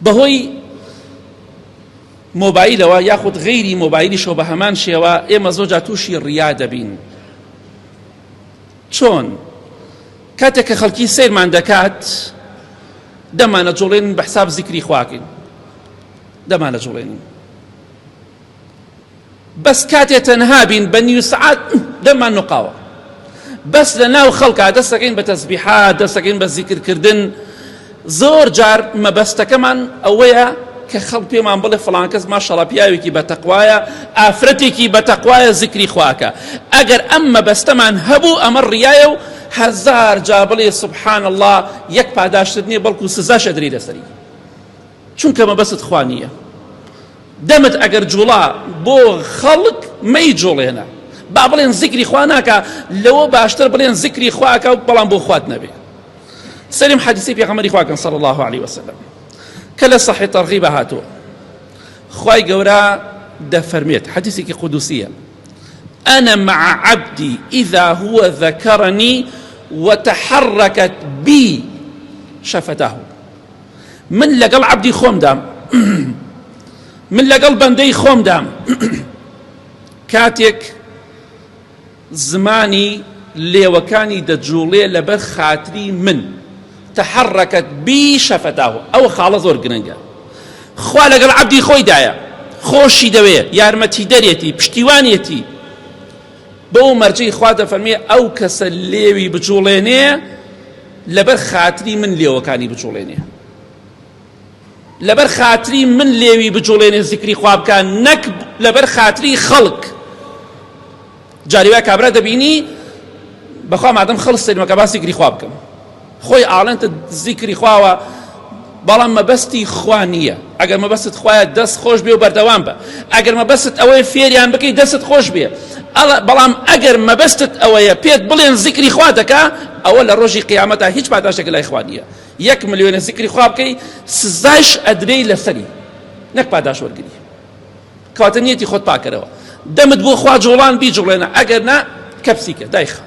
بەهۆی مۆبایلەوە یاخود غەیری مۆبایلیشەوە بە هەمان شێوە ئێمە زۆرجار تووشی ڕیا دەبین. چۆن؟ کاتێک کە خەڵکی سیرمان دەکات دەمانە جوڵێنین بە حساب زیکری خواکەین، دەمانە جوڵێنین، بەس کاتێ تەنها بین بە نیو سەعات دەمان نوقاوە، بەس لە ناو خەڵکا دەستەکەین بە تەسبیحات، دەستەکەین بە زیکرکردن. زۆر جار مەبەستەکەمان ئەوەیە کە خەڵک پێمان بڵێ فڵان کەس ماشەڵڵا پیاوێکی بەتەقوایە، ئافرەتێکی بەتەقوایە، زیکری خواکە. ئەگەر ئەم مەبەستەمان هەبوو ئەمە ڕیایە و هەزار جا بڵێ سوبحان الله یەک پاداشتت نییە بەڵکو سزاشە دەری لەسەری، چونکە مەبەست خوا نییە. دەمت ئەگەر جوڵا بۆ خەڵک مەی جوڵێنە، با بڵێن زیکری خوا ناکە، لەوە باشتر بڵێن زیکری خواکە و بەڵام بۆ خوات نەبێ. سەریم حەدیسی پێغەمبەری خواکەن صلی الله عليه وسلم کە لە صحیح تەرغیب هاتووە، خوای گەورە دەفەرمێت حەدیسێکی قودوسیە: أنا مع عبدي إذا هو ذكرني وتحركت بي شفتاه. من لەگەڵ عەبدی خۆم دام، من لەگەڵ بەندەی خۆم دام، کاتێک زمانی لێوەکانی دەجوڵێ لەبەر خاتری من، تحركت بي شفتاه. ئەو خاڵە زۆر گرنگە. خوا لەگەڵ عەبدی خۆی دایە، خۆشی دەوێ، یارمەتی دەرێتی، پشتیوانێتی. بەو مەرجەی خوا دەفەرمێ ئەو کەسە لێوی بجوڵێنێ لەبەر خاتری من لێوەکانی بجوڵێنێ، لەبەر خاتری من لێوی بجوڵێنێ زیکری خوا بکە، نەک لەبەر خاتری خەڵک. جاری وای کابرا دەبینی بەخوا مادەم خەڵک سەیرمەکە با زیکری خوا بکەم، خۆی ئاڵێنتە زیکری خواوە، بەڵام مەبەستی خوا نییە. ئەگەر مەبەست خوایە دەست خۆش بێ و بەردەوام بە، ئەگەر مەبەست ئەوەیە فێریان بکەی دەست خۆش بێ، بەڵام ئەگەر مەبەستت ئەوەیە پێت بڵێن زیکری خوا دەکا، ئەوە لە ڕۆژی قیامەتە هیچ پاداشێک لای خوا نییە. 1 ملیۆنە زیکری خوا بکەی سزایش ئەدرێی لەسەری، نەک پاداش وەرگری. کەواتە نیەتی خۆت پاکەرەوە، دەمت بۆ خوا جوڵان بیجوڵێنە، ئەگەر نا کەپسیکە دایخە.